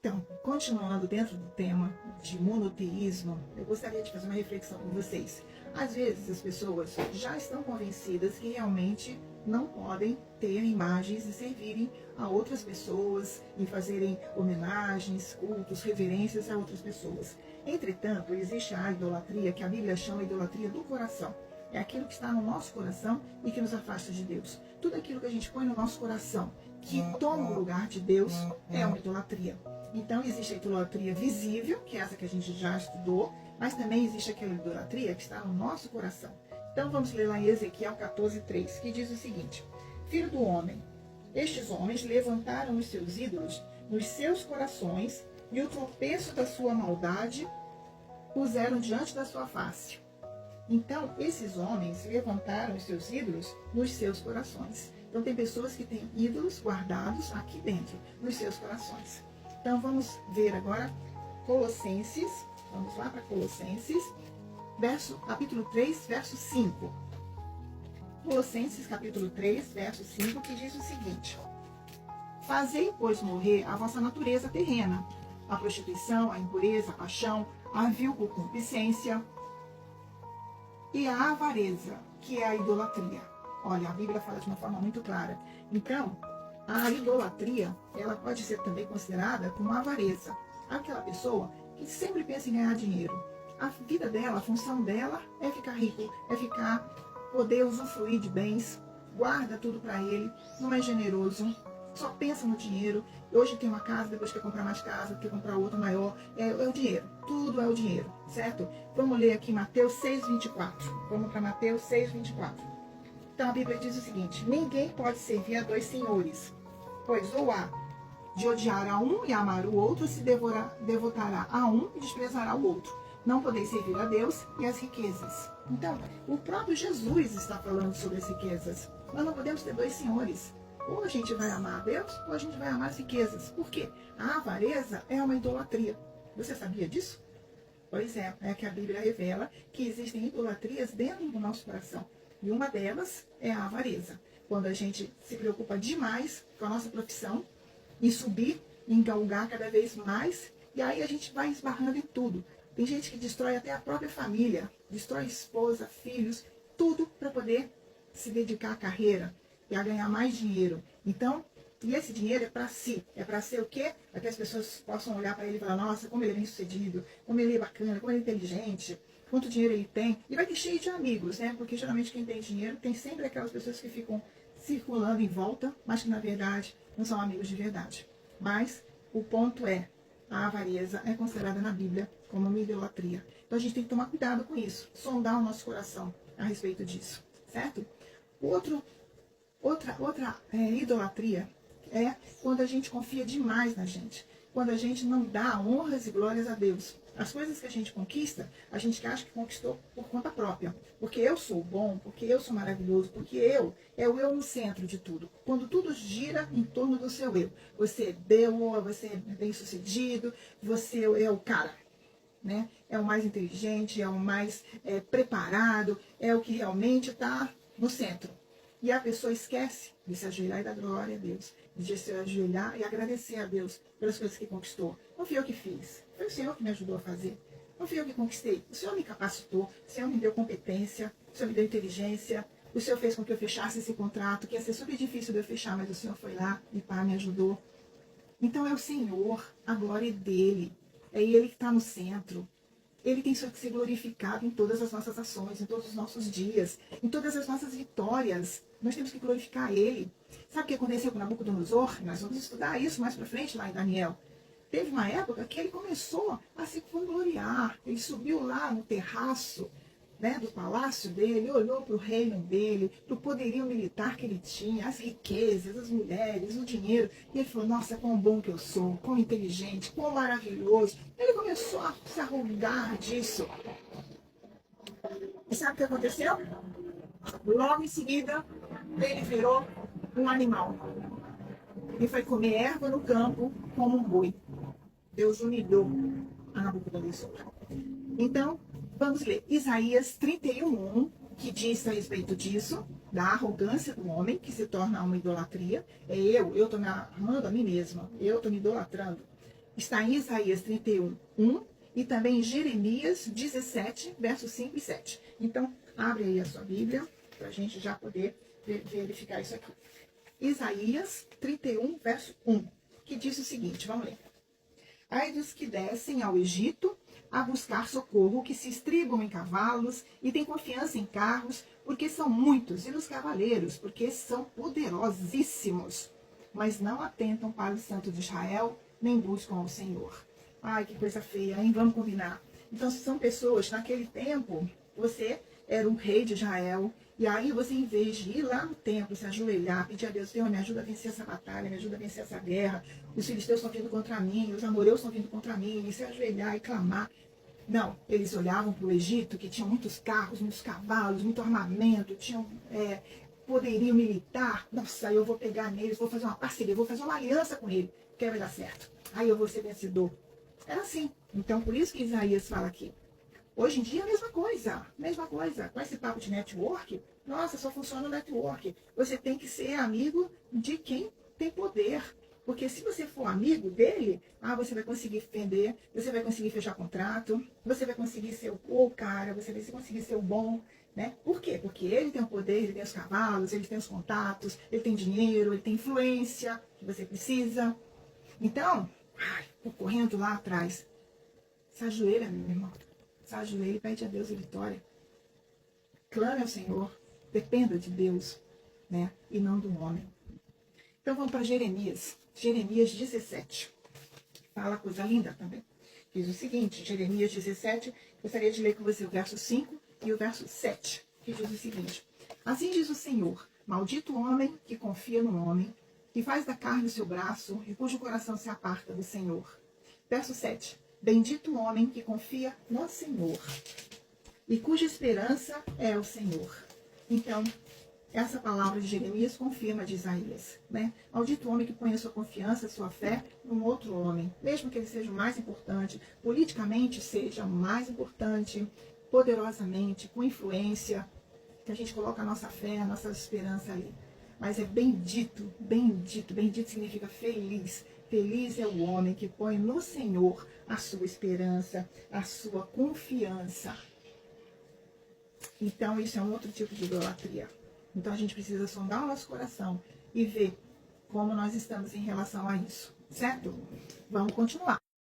Então, continuando dentro do tema de monoteísmo, eu gostaria de fazer uma reflexão com vocês. Às vezes as pessoas já estão convencidas que realmente não podem ter imagens e servirem a outras pessoas e fazerem homenagens, cultos, reverências a outras pessoas. Entretanto, existe a idolatria que a Bíblia chama idolatria do coração. É aquilo que está no nosso coração e que nos afasta de Deus. Tudo aquilo que a gente põe no nosso coração, que toma o lugar de Deus, é uma idolatria. Então existe a idolatria visível, que é essa que a gente já estudou, mas também existe aquela idolatria que está no nosso coração. Então vamos ler lá em Ezequiel 14:3, que diz o seguinte: Filho do homem, estes homens levantaram os seus ídolos nos seus corações e o tropeço da sua maldade puseram diante da sua face. Então, esses homens levantaram os seus ídolos nos seus corações. Então, tem pessoas que têm ídolos guardados aqui dentro, nos seus corações. Então, vamos ver agora Colossenses. Vamos lá para Colossenses, capítulo 3, verso 5. Colossenses, capítulo 3, verso 5, que diz o seguinte: Fazei, pois, morrer a vossa natureza terrena, a prostituição, a impureza, a paixão, a vil concupiscência e a avareza, que é a idolatria. Olha, a Bíblia fala de uma forma muito clara. Então, a idolatria, ela pode ser também considerada como avareza. Aquela pessoa que sempre pensa em ganhar dinheiro. A vida dela, a função dela é ficar rico, é poder usufruir de bens, guarda tudo para ele, não é generoso, só pensa no dinheiro. Hoje tem uma casa, depois quer comprar mais casa, quer comprar outra maior. É o dinheiro, tudo é o dinheiro, certo? Vamos ler aqui Mateus 6:24. Vamos para Mateus 6:24. Então a Bíblia diz o seguinte: Ninguém pode servir a dois senhores, pois ou há de odiar a um e amar o outro, se devotará a um e desprezará o outro. Não podeis servir a Deus e as riquezas. Então, o próprio Jesus está falando sobre as riquezas. Nós não podemos ter dois senhores. Ou a gente vai amar a Deus, ou a gente vai amar as riquezas. Por quê? A avareza é uma idolatria. Você sabia disso? Pois é que a Bíblia revela que existem idolatrias dentro do nosso coração. E uma delas é a avareza. Quando a gente se preocupa demais com a nossa profissão, em subir, em galgar cada vez mais, e aí a gente vai esbarrando em tudo. Tem gente que destrói até a própria família, destrói esposa, filhos, tudo para poder se dedicar à carreira e a ganhar mais dinheiro. Então, e esse dinheiro é para si, é para ser o quê? Para que as pessoas possam olhar para ele e falar: nossa, como ele é bem sucedido, como ele é bacana, como ele é inteligente, quanto dinheiro ele tem. E vai ter cheio de amigos, né? Porque geralmente quem tem dinheiro tem sempre aquelas pessoas que ficam circulando em volta, mas que na verdade não são amigos de verdade. Mas o ponto é, a avareza é considerada na Bíblia como uma idolatria. Então a gente tem que tomar cuidado com isso, sondar o nosso coração a respeito disso, certo? Outra idolatria é quando a gente confia demais na gente, quando a gente não dá honras e glórias a Deus. As coisas que a gente conquista, a gente acha que conquistou por conta própria. Porque eu sou bom, porque eu sou maravilhoso, porque é o eu no centro de tudo. Quando tudo gira em torno do seu eu. Você é boa, você é bem sucedido, você é o cara, né? É o mais inteligente, é o mais preparado, é o que realmente está no centro. E a pessoa esquece de se ajoelhar e dar glória a Deus. De se ajoelhar e agradecer a Deus pelas coisas que conquistou. Não fui eu que fiz, foi o Senhor que me ajudou a fazer. Não fui eu que conquistei, o Senhor me capacitou, o Senhor me deu competência, o Senhor me deu inteligência, o Senhor fez com que eu fechasse esse contrato, que ia ser super difícil de eu fechar, mas o Senhor foi lá e pá, me ajudou. Então é o Senhor, a glória dele, é Ele que está no centro. Ele tem que ser glorificado em todas as nossas ações, em todos os nossos dias, em todas as nossas vitórias. Nós temos que glorificar Ele. Sabe o que aconteceu com Nabucodonosor? Nós vamos estudar isso mais para frente lá em Daniel. Teve uma época que ele começou a se vangloriar. Ele subiu lá no terraço, né, do palácio dele, olhou para o reino dele, para o poderio militar que ele tinha, as riquezas, as mulheres, o dinheiro. E ele falou: nossa, quão bom que eu sou, quão inteligente, quão maravilhoso. Ele começou a se arrogar disso. E sabe o que aconteceu? Logo em seguida, ele virou um animal. E foi comer erva no campo como um boi. Deus humilhou a Nabucodonosor. Então, vamos ler Isaías 31:1, que diz a respeito disso, da arrogância do homem, que se torna uma idolatria. É eu estou me amando a mim mesma, eu estou me idolatrando. Está em Isaías 31, 1 e também em Jeremias 17, versos 5 e 7. Então, abre aí a sua Bíblia para a gente já poder verificar isso aqui. Isaías 31, verso 1, que diz o seguinte, vamos ler. Ai dos que descem ao Egito a buscar socorro, que se estribam em cavalos e têm confiança em carros, porque são muitos, e nos cavaleiros, porque são poderosíssimos, mas não atentam para o Santo de Israel, nem buscam ao Senhor. Ai, que coisa feia, hein? Vamos combinar. Então, são pessoas, naquele tempo, você era o rei de Israel, e aí você, em vez de ir lá no templo, se ajoelhar, pedir a Deus, Senhor, me ajuda a vencer essa batalha, me ajuda a vencer essa guerra, os filisteus estão vindo contra mim, os amoreus estão vindo contra mim, e se ajoelhar e clamar. Não, eles olhavam para o Egito, que tinha muitos carros, muitos cavalos, muito armamento, tinham poderio militar. Nossa, eu vou pegar neles, vou fazer uma parceria, vou fazer uma aliança com ele, que vai dar certo. Aí eu vou ser vencedor. Era assim. Então, por isso que Isaías fala aqui. Hoje em dia, a mesma coisa. Com esse papo de network, nossa, só funciona o network. Você tem que ser amigo de quem tem poder. Porque se você for amigo dele, você vai conseguir vender, você vai conseguir fechar contrato, você vai conseguir ser o cara, você vai conseguir ser o bom, né? Por quê? Porque ele tem o poder, ele tem os cavalos, ele tem os contatos, ele tem dinheiro, ele tem influência que você precisa. Então, correndo lá atrás, se ajoelha, meu irmão. Se ajoelha e pede a Deus a vitória. Clame ao Senhor, dependa de Deus, né? E não do homem. Então vamos para Jeremias. Jeremias 17. Fala coisa linda também. Diz o seguinte, Jeremias 17, gostaria de ler com você o verso 5 e o verso 7, que diz o seguinte. Assim diz o Senhor, maldito o homem que confia no homem, que faz da carne o seu braço e cujo coração se aparta do Senhor. Verso 7. Bendito o homem que confia no Senhor e cuja esperança é o Senhor. Então, essa palavra de Jeremias confirma de Isaías, né? Maldito o homem que põe a sua confiança, a sua fé num outro homem, mesmo que ele seja o mais importante, politicamente seja o mais importante, poderosamente, com influência, que a gente coloca a nossa fé, a nossa esperança ali. Mas é bendito, bendito, bendito significa feliz. Feliz é o homem que põe no Senhor a sua esperança, a sua confiança. Então, isso é um outro tipo de idolatria. Então, a gente precisa sondar o nosso coração e ver como nós estamos em relação a isso, certo? Vamos continuar.